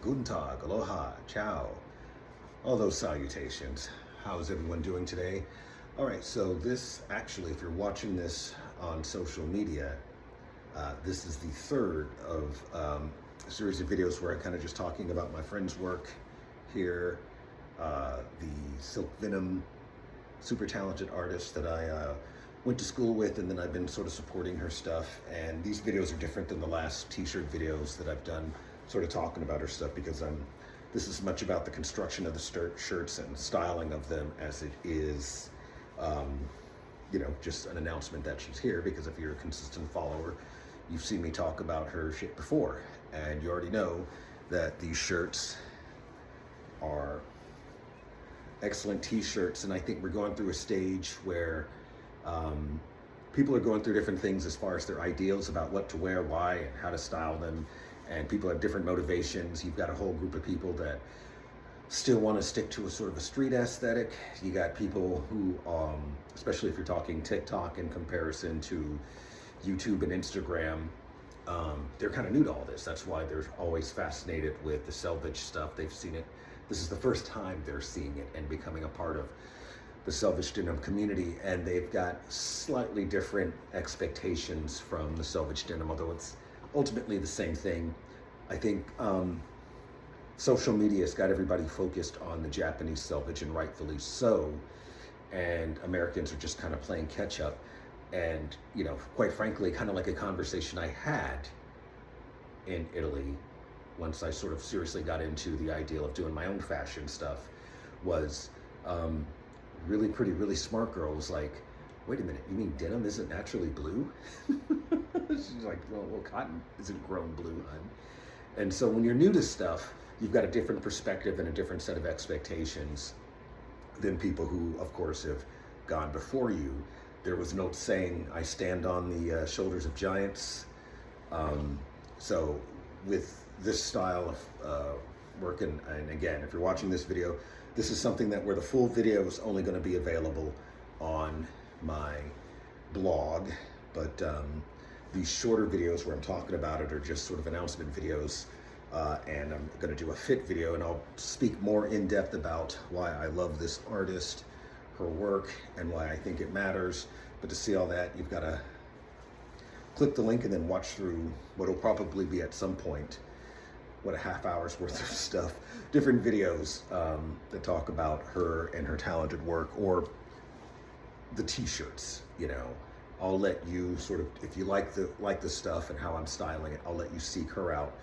Guten Tag, aloha, ciao, all those salutations. How is everyone doing today? All right, so this actually, if you're watching this on social media, this is the third of a series of videos where I'm kind of just talking about my friend's work here, the Silk Venom, super talented artist that I went to school with, and then I've been sort of supporting her stuff. And these videos are different than the last t-shirt videos that I've done, sort of talking about her stuff, because this is much about the construction of the shirts and styling of them as it is, just an announcement that she's here, because if you're a consistent follower, you've seen me talk about her shit before, and you already know that these shirts are excellent t-shirts. And I think we're going through a stage where people are going through different things as far as their ideals about what to wear, why, and how to style them. And people have different motivations. You've got a whole group of people that still want to stick to a sort of a street aesthetic. You got people who, especially if you're talking TikTok in comparison to YouTube and Instagram, they're kind of new to all this. That's why they're always fascinated with the selvage stuff. They've seen it. This is the first time they're seeing it and becoming a part of the selvage denim community, and they've got slightly different expectations from the selvage denim, although it's ultimately the same thing. I think social media has got everybody focused on the Japanese selvage, and rightfully so, and Americans are just kind of playing catch up. And, quite frankly, kind of like a conversation I had in Italy once I sort of seriously got into the ideal of doing my own fashion stuff, was really pretty, really smart girl was like, wait a minute, you mean denim isn't naturally blue? She's like, well, cotton isn't grown blue, hun. And so when you're new to stuff, you've got a different perspective and a different set of expectations than people who, of course, have gone before you. There was no saying, I stand on the shoulders of giants. So with this style of work, and again, if you're watching this video, this is something that where the full video is only going to be available on my blog, but these shorter videos where I'm talking about it are just sort of announcement videos, and I'm going to do a fit video, and I'll speak more in depth about why I love this artist, her work, and why I think it matters. But to see all that, you've got to click the link and then watch through what will probably be at some point, a half hour's worth of stuff, different videos that talk about her and her talented work, or the t-shirts. I'll let you sort of, if you like the stuff and how I'm styling it, I'll let you seek her out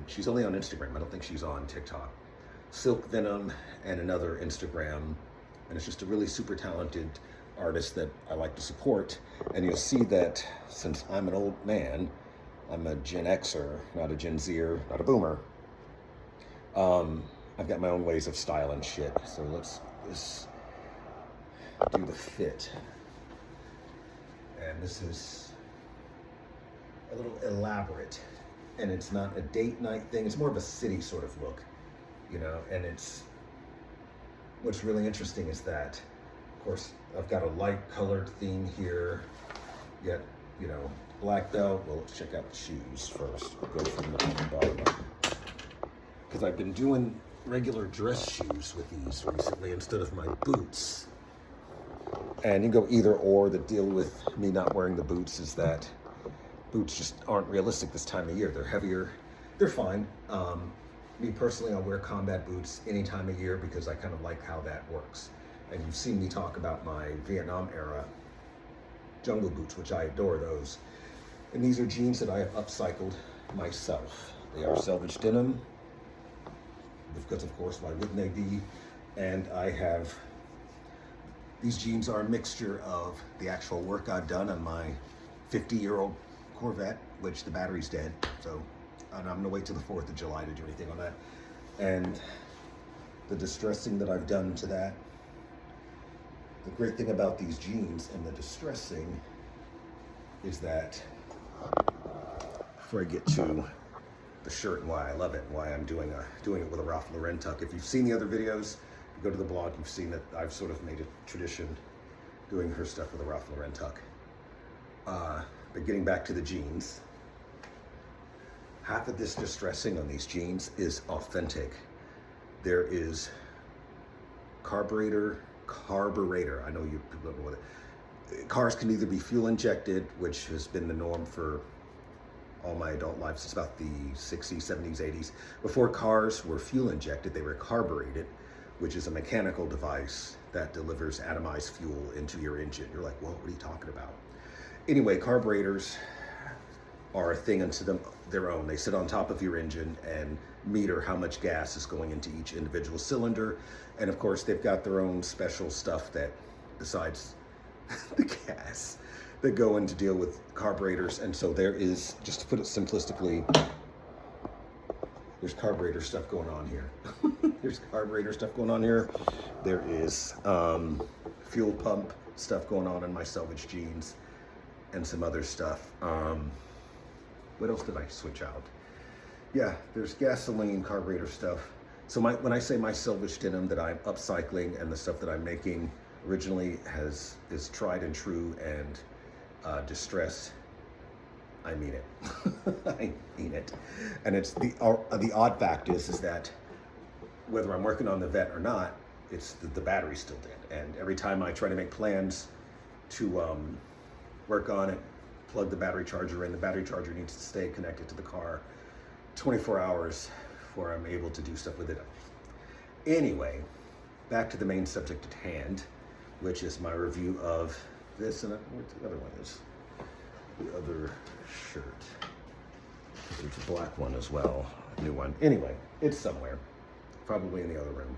she's only on Instagram. I don't think she's on TikTok. Silk Venom and another Instagram, and it's just a really super talented artist that I like to support. And you'll see that since I'm an old man, I'm a Gen Xer, not a Gen Zer, not a boomer. I've got my own ways of styling shit. So let's do the fit. And this is a little elaborate, and it's not a date night thing. It's more of a city sort of look, and what's really interesting is that, of course, I've got a light colored theme here, yet, black belt. Well, let's check out the shoes first. We'll go from the bottom up, because I've been doing regular dress shoes with these recently instead of my boots. And you go either or. The deal with me not wearing the boots is that boots just aren't realistic this time of year. They're heavier. They're fine. Me personally, I'll wear combat boots any time of year because I kind of like how that works. And you've seen me talk about my Vietnam era jungle boots, which I adore those. And these are jeans that I have upcycled myself. They are selvage denim, because of course, why wouldn't they be? And these jeans are a mixture of the actual work I've done on my 50-year-old Corvette, which the battery's dead. So and I'm gonna wait till the 4th of July to do anything on that. And the distressing that I've done to that. The great thing about these jeans and the distressing is that, before I get to the shirt and why I love it, and why I'm doing it with a Ralph Lauren tuck. If you've seen the other videos, you go to the blog, you've seen that I've sort of made a tradition doing her stuff with a Ralph Lauren tuck. But getting back to the jeans, Half of this distressing on these jeans is authentic. There is carburetor. I know you people don't know what it. Cars can either be fuel injected, which has been the norm for all my adult life since about the 60s, 70s, 80s. Before cars were fuel injected, they were carbureted, which is a mechanical device that delivers atomized fuel into your engine. You're like, well, what are you talking about? Anyway, carburetors are a thing unto their own. They sit on top of your engine and meter how much gas is going into each individual cylinder. And of course, they've got their own special stuff that, besides the gas, that go in to deal with carburetors. And so there is, just to put it simplistically, there's carburetor stuff going on here. There's carburetor stuff going on here. There is fuel pump stuff going on in my selvage jeans and some other stuff. What else did I switch out? Yeah, there's gasoline, carburetor stuff. So when I say my selvage denim that I'm upcycling and the stuff that I'm making originally is tried and true and distressed, I mean it. I mean it. And it's the odd fact is that whether I'm working on the Vet or not, it's the battery's still dead. And every time I try to make plans to work on it, plug the battery charger in, the battery charger needs to stay connected to the car 24 hours before I'm able to do stuff with it. Anyway, back to the main subject at hand, which is my review of this, and where the other one is. The other shirt. There's a black one as well, a new one. Anyway, it's somewhere, probably in the other room.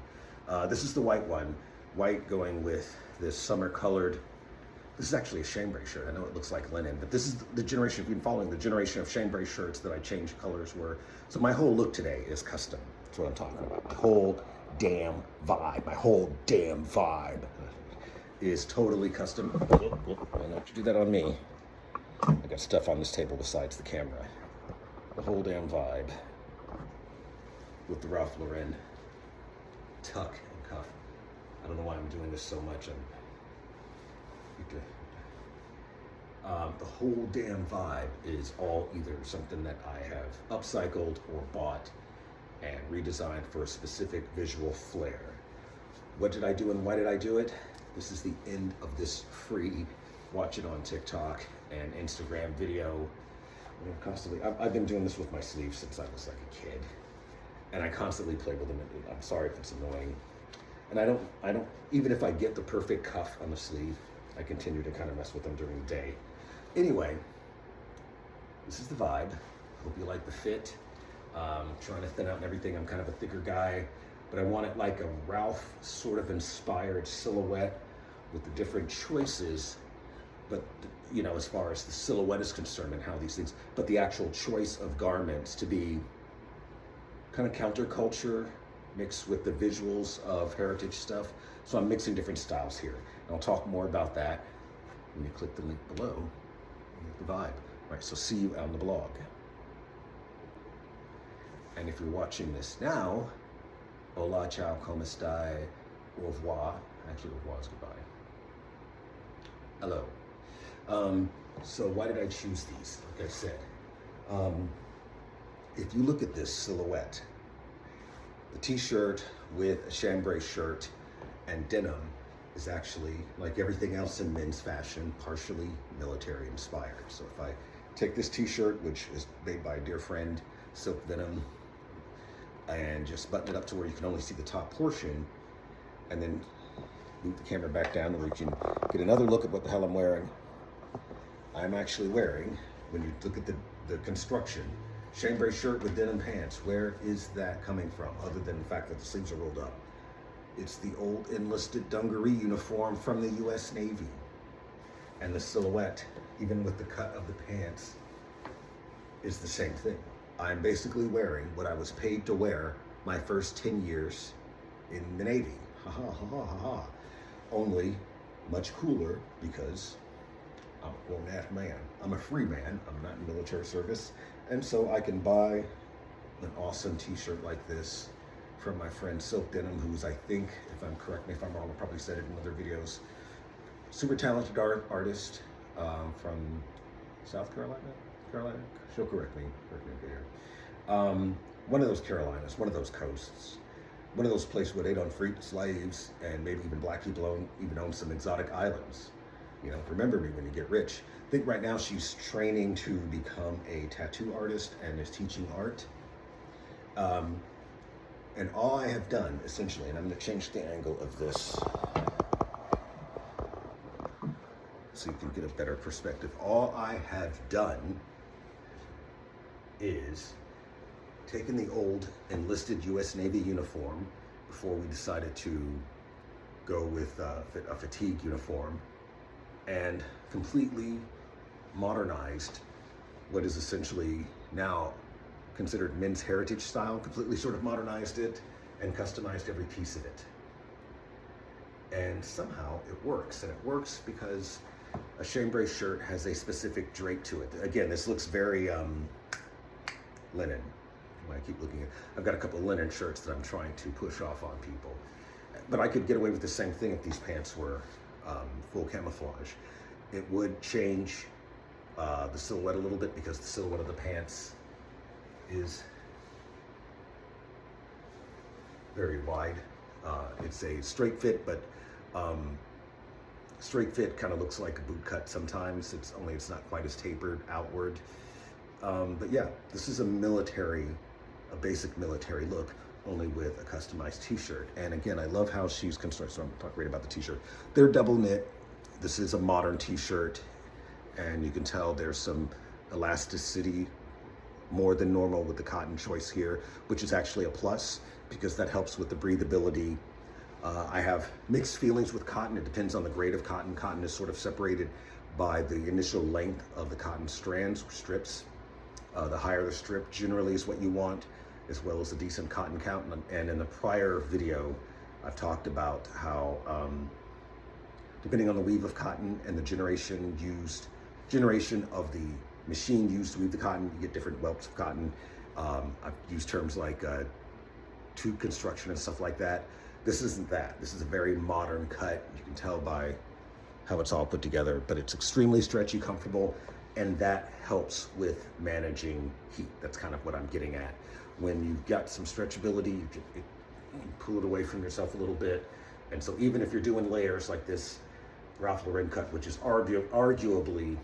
This is the white one, white going with this summer colored. This is actually a chambray shirt. I know it looks like linen, but this is the generation, if you've been following the generation of chambray shirts that I changed colors were. So my whole look today is custom. That's what I'm talking about. My whole damn vibe is totally custom. Don't have to do that on me. I got stuff on this table besides the camera. The whole damn vibe with the Ralph Lauren tuck and cuff. I don't know why I'm doing this so much. The whole damn vibe is all either something that I have upcycled or bought and redesigned for a specific visual flair. What did I do and why did I do it? This is the end of this free watch it on TikTok and Instagram video. I've been doing this with my sleeves since I was like a kid, and I constantly play with them. I'm sorry if it's annoying, and I don't even if I get the perfect cuff on the sleeve, I continue to kind of mess with them during the day. Anyway, this is the vibe. Hope you like the fit. Trying to thin out and everything. I'm kind of a thicker guy, but I want it like a Ralph sort of inspired silhouette with the different choices. But you know, as far as the silhouette is concerned and how these things, but the actual choice of garments to be kind of counterculture mixed with the visuals of heritage stuff. So I'm mixing different styles here. And I'll talk more about that when you click the link below. The vibe. All right, so see you on the blog. And if you're watching this now, hola, ciao, como stai, au revoir. Actually, au revoir is goodbye. Hello. So why did I choose these? Like I said, if you look at this silhouette, the t-shirt with a chambray shirt and denim is actually, like everything else in men's fashion, partially military inspired. So if I take this t-shirt, which is made by a dear friend, Silk Venom, and just button it up to where you can only see the top portion, and then move the camera back down where you can get another look at what the hell I'm wearing. I'm actually wearing, when you look at the construction, chambray shirt with denim pants. Where is that coming from, other than the fact that the sleeves are rolled up? It's the old enlisted dungaree uniform from the U.S. Navy. And the silhouette, even with the cut of the pants, is the same thing. I'm basically wearing what I was paid to wear my first 10 years in the Navy. Ha ha ha ha ha ha. Only much cooler because I'm a grown-ass man. I'm a free man. I'm not in military service. And so I can buy an awesome t-shirt like this from my friend Silk Denim, who's, I think, if I'm correct me if I'm wrong, I probably said it in other videos, super talented artist from South Carolina. Carolina? She'll correct me here. One of those Carolinas, one of those coasts, one of those places where they don't free slaves, and maybe even black people even own some exotic islands. You know, remember me when you get rich. I think right now she's training to become a tattoo artist and is teaching art. And all I have done, essentially, and I'm going to change the angle of this so you can get a better perspective. All I have done is taken the old enlisted U.S. Navy uniform before we decided to go with a fatigue uniform, and completely modernized what is essentially now considered men's heritage style, completely sort of modernized it and customized every piece of it. And somehow it works, and it works because a chambray shirt has a specific drape to it. Again, this looks very linen. When I keep looking at, I've got a couple of linen shirts that I'm trying to push off on people. But I could get away with the same thing if these pants were full camouflage. It would change the silhouette a little bit, because the silhouette of the pants is very wide. It's a straight fit, but straight fit kind of looks like a boot cut sometimes. It's not quite as tapered outward. But yeah, this is a basic military look, only with a customized t-shirt. And again, I love how she's constructed, so I'm talking right about the t-shirt. They're double knit. This is a modern t-shirt, and you can tell there's some elasticity, more than normal with the cotton choice here, which is actually a plus, because that helps with the breathability. I have mixed feelings with cotton. It depends on the grade of cotton. Cotton is sort of separated by the initial length of the cotton strands, strips. The higher the strip generally is what you want, as well as a decent cotton count. And in the prior video, I've talked about how, depending on the weave of cotton and the generation of the machine used to weave the cotton, you get different whelps of cotton. I've used terms like tube construction and stuff like that. This isn't that. This is a very modern cut. You can tell by how it's all put together, but it's extremely stretchy, comfortable, and that helps with managing heat. That's kind of what I'm getting at. When you've got some stretchability, you pull it away from yourself a little bit. And so even if you're doing layers like this Ralph Lauren cut, which is arguably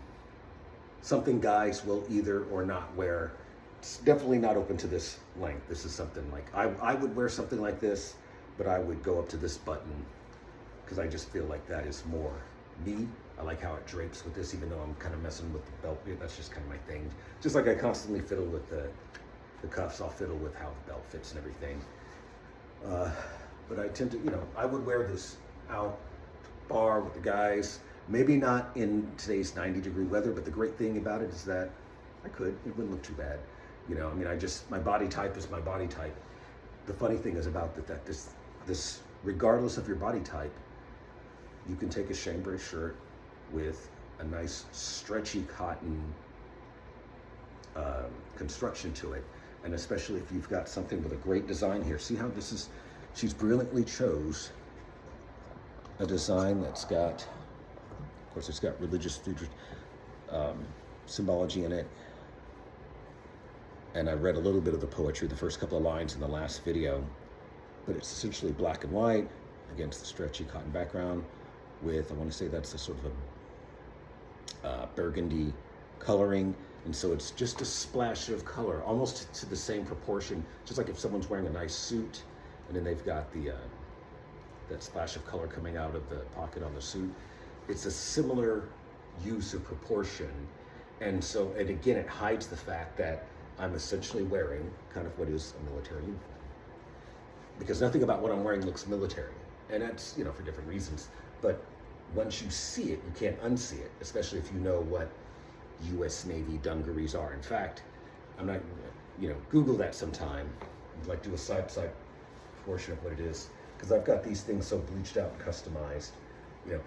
something guys will either or not wear, it's definitely not open to this length. This is something like, I would wear something like this, but I would go up to this button, because I just feel like that is more me. I like how it drapes with this, even though I'm kind of messing with the belt. That's just kind of my thing. Just like I constantly fiddle with the cuffs, I'll fiddle with how the belt fits and everything. But I tend to, I would wear this out bar with the guys. Maybe not in today's 90-degree weather, but the great thing about it is that it wouldn't look too bad. My body type is my body type. The funny thing is about that this, regardless of your body type, you can take a chambray shirt with a nice stretchy cotton construction to it. And especially if you've got something with a great design here. See how she's brilliantly chose a design that's got, of course, it's got religious symbology in it. And I read a little bit of the poetry, the first couple of lines in the last video, but it's essentially black and white against the stretchy cotton background with, I want to say that's a sort of a burgundy coloring. And so it's just a splash of color, almost to the same proportion, just like if someone's wearing a nice suit and then they've got that splash of color coming out of the pocket on the suit. It's a similar use of proportion. And again, it hides the fact that I'm essentially wearing kind of what is a military uniform. Because nothing about what I'm wearing looks military. And that's, for different reasons. But once you see it, you can't unsee it, especially if you know what U.S. Navy dungarees are. In fact, I'm not, Google that sometime, like do a side portion of what it is, because I've got these things so bleached out and customized,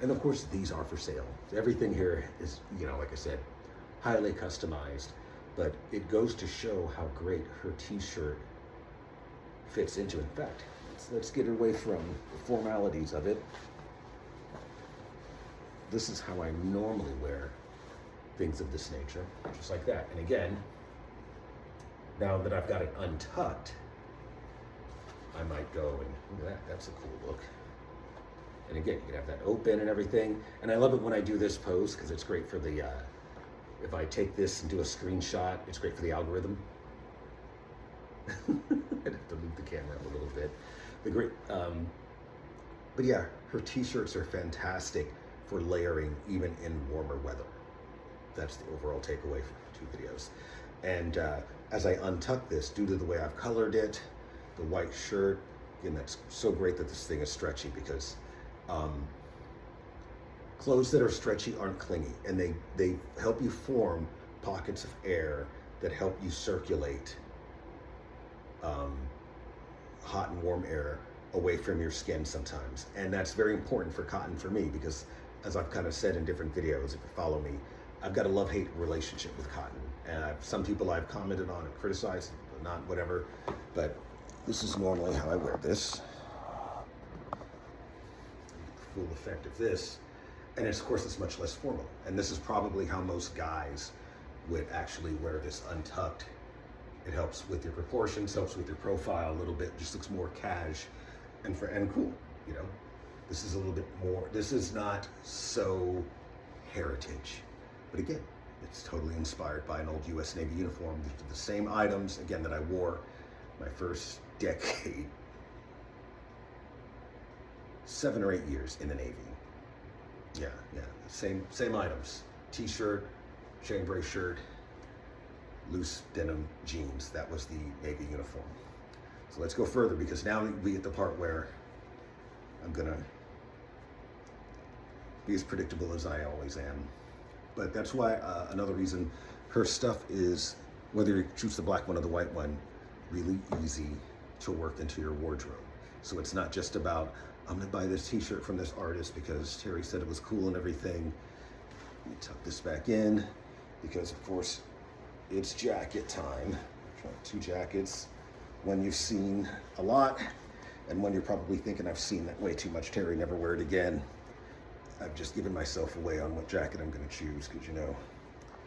and of course these are for sale. Everything here is, like I said, highly customized, but it goes to show how great her t-shirt fits into. In fact, let's get away from the formalities of it. This is how I normally wear things of this nature, just like that. And again, now that I've got it untucked, I might go and look at that, that's a cool look. And again, you can have that open and everything. And I love it when I do this pose because it's great for the, if I take this and do a screenshot, it's great for the algorithm. I'd have to move the camera up a little bit. But yeah, her t-shirts are fantastic for layering even in warmer weather. That's the overall takeaway from the 2 videos. And as I untuck this, due to the way I've colored it, the white shirt, again, that's so great that this thing is stretchy because clothes that are stretchy aren't clingy, and they help you form pockets of air that help you circulate hot and warm air away from your skin sometimes. And that's very important for cotton for me because, as I've kind of said in different videos, if you follow me, I've got a love-hate relationship with cotton. And some people I've commented on and criticized, not whatever, but this is normally how I wear this. Full effect of this. And of course, it's much less formal. And this is probably how most guys would actually wear this untucked. It helps with your proportions, helps with your profile a little bit, just looks more cash and cool, you know. This is a little bit more, this is not so heritage. But again, it's totally inspired by an old US Navy uniform. These are the same items, again, that I wore my first decade, 7 or 8 years in the Navy. Yeah, same items. T-shirt, chambray shirt, loose denim jeans. That was the Navy uniform. So let's go further because now we get the part where I'm gonna be as predictable as I always am. But that's why another reason her stuff is, whether you choose the black one or the white one, really easy to work into your wardrobe. So it's not just about, I'm gonna buy this t-shirt from this artist because Terry said it was cool and everything. Let me tuck this back in because of course it's jacket time. 2 jackets, one you've seen a lot and one you're probably thinking, I've seen that way too much, Terry, never wear it again. I've just given myself away on what jacket I'm gonna choose because, you know,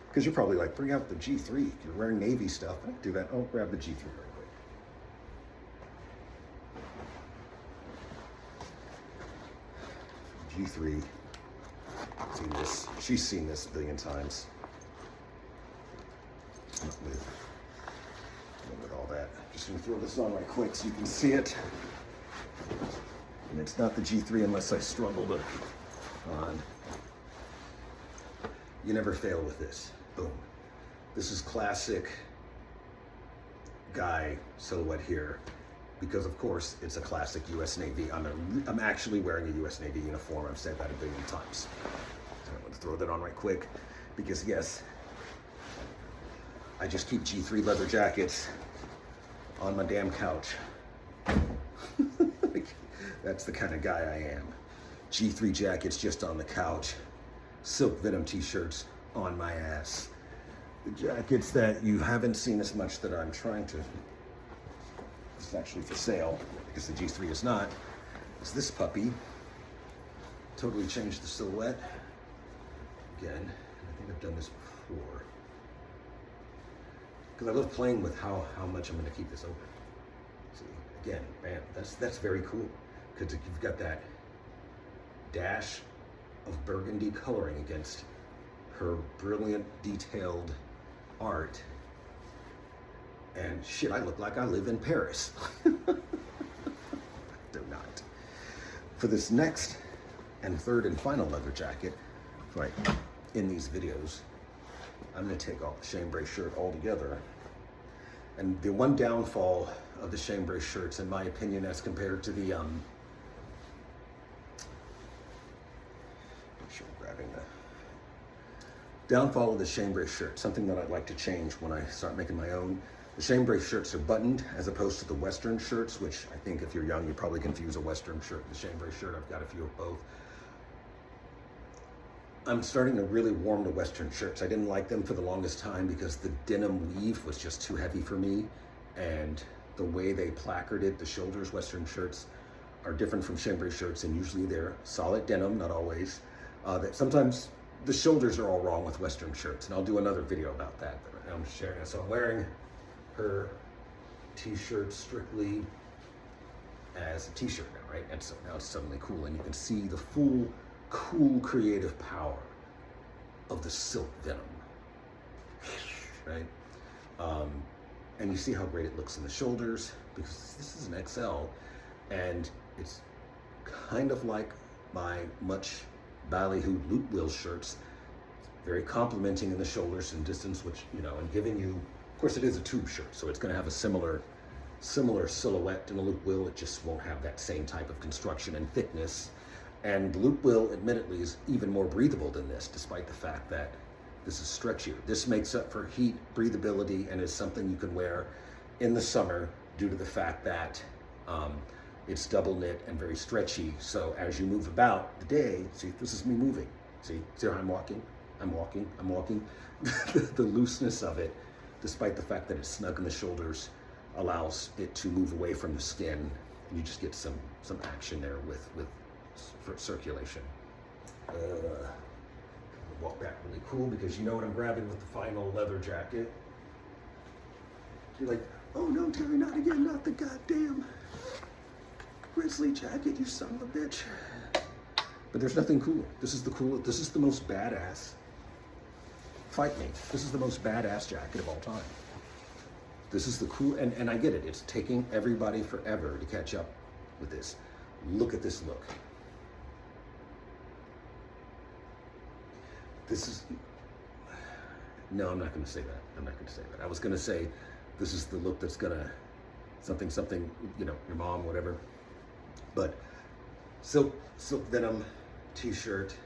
because you're probably like, bring out the G3. You're wearing Navy stuff. I don't do that. I'll grab the G3 right quick. G3. Seen this. She's seen this a billion times. With all that. Just gonna throw this on right quick so you can see it. And it's not the G3 unless I struggle to on. You never fail with this. Boom. This is classic guy silhouette here because of course it's a classic US Navy. I'm actually wearing a US Navy uniform. I've said that a billion times. So I'm gonna throw that on right quick because yes, I just keep G3 leather jackets on my damn couch. That's the kind of guy I am. G3 jackets just on the couch. Silk Venom t-shirts on my ass. The jackets that you haven't seen as much that I'm trying to, this is actually for sale because the G3 is not, is this puppy. Totally changed the silhouette. Again, I think I've done this before. Because I love playing with how much I'm gonna keep this open. See, again, bam, that's very cool. Because you've got that dash of burgundy coloring against her brilliant detailed art. And shit, I look like I live in Paris. Do not. For this next and third and final leather jacket, right, in these videos, I'm gonna take off the chambray shirt altogether. And the one downfall of the chambray shirts, in my opinion, as compared to the, downfall of the chambray shirt, something that I'd like to change when I start making my own. The chambray shirts are buttoned as opposed to the Western shirts, which I think if you're young, you probably confuse a Western shirt with a chambray shirt. I've got a few of both. I'm starting to really warm to Western shirts. I didn't like them for the longest time because the denim weave was just too heavy for me. And the way they placarded the shoulders, Western shirts are different from chambray shirts, and usually they're solid denim, not always. That sometimes the shoulders are all wrong with Western shirts, and I'll do another video about that. But I'm sharing it. So I'm wearing her t-shirt strictly as a t-shirt now, right? And so now it's suddenly cool, and you can see the full, cool, creative power of the silk denim, right? And you see how great it looks in the shoulders, because this is an XL, and it's kind of like my much ballyhooed loop wheel shirts, very complimenting in the shoulders and distance, which, you know, and giving you, of course it is a tube shirt, so it's gonna have a similar silhouette in a loop wheel. It just won't have that same type of construction and thickness. And the loop wheel, admittedly, is even more breathable than this, despite the fact that this is stretchier. This makes up for heat, breathability, and is something you can wear in the summer due to the fact that it's double knit and very stretchy. So as you move about the day, see, this is me moving. See how I'm walking? I'm walking. The looseness of it, despite the fact that it's snug in the shoulders, allows it to move away from the skin, and you just get some action there with circulation. Walk back really cool, because you know what I'm grabbing with the final leather jacket. You're like, oh no, Terry, not again, not the goddamn grizzly jacket, you son of a bitch. But there's nothing cooler. This is the most badass. Fight me. This is the most badass jacket of all time. This is the cool, and I get it. It's taking everybody forever to catch up with this. Look at this look. This is, no, I'm not going to say that. I was going to say, this is the look that's gonna, something, you know, your mom, whatever. But silk denim t-shirt,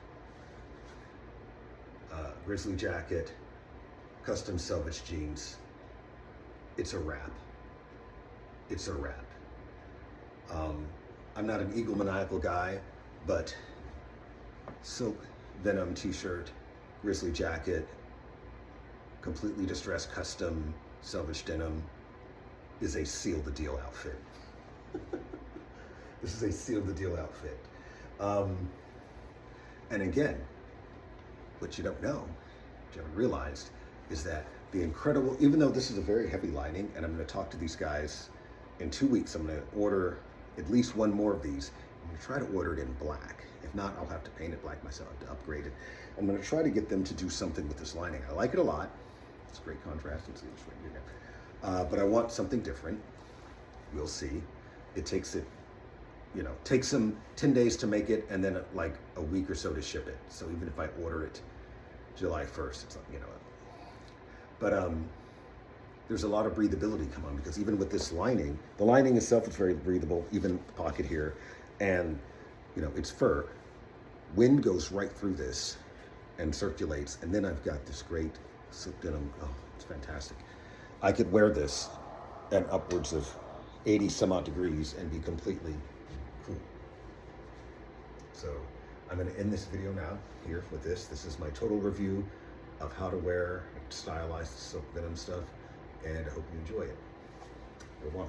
grizzly jacket, custom selvage jeans. It's a wrap. It's a wrap. I'm not an egomaniacal guy, but silk denim t-shirt, grizzly jacket, completely distressed custom selvage denim is a seal the deal outfit. This is a seal the deal outfit. And again, what you don't know, what you haven't realized, is that the incredible, even though this is a very heavy lining, and I'm going to talk to these guys in 2 weeks, I'm going to order at least one more of these. I'm going to try to order it in black. If not, I'll have to paint it black myself to upgrade it. I'm going to try to get them to do something with this lining. I like it a lot. It's a great contrast. It's right here. But I want something different. We'll see. It takes takes them 10 days to make it, and then like a week or so to ship it. So even if I order it July 1st, it's like, but there's a lot of breathability come on, because even with this lining, the lining itself is very breathable, even the pocket here, and it's fur. Wind goes right through this and circulates, and then I've got this great silk denim. Oh, it's fantastic. I could wear this at upwards of 80 some odd degrees and be completely cool. So I'm going to end this video now here with this. This is my total review of how to wear and stylize the silk denim stuff, and I hope you enjoy it. Au revoir.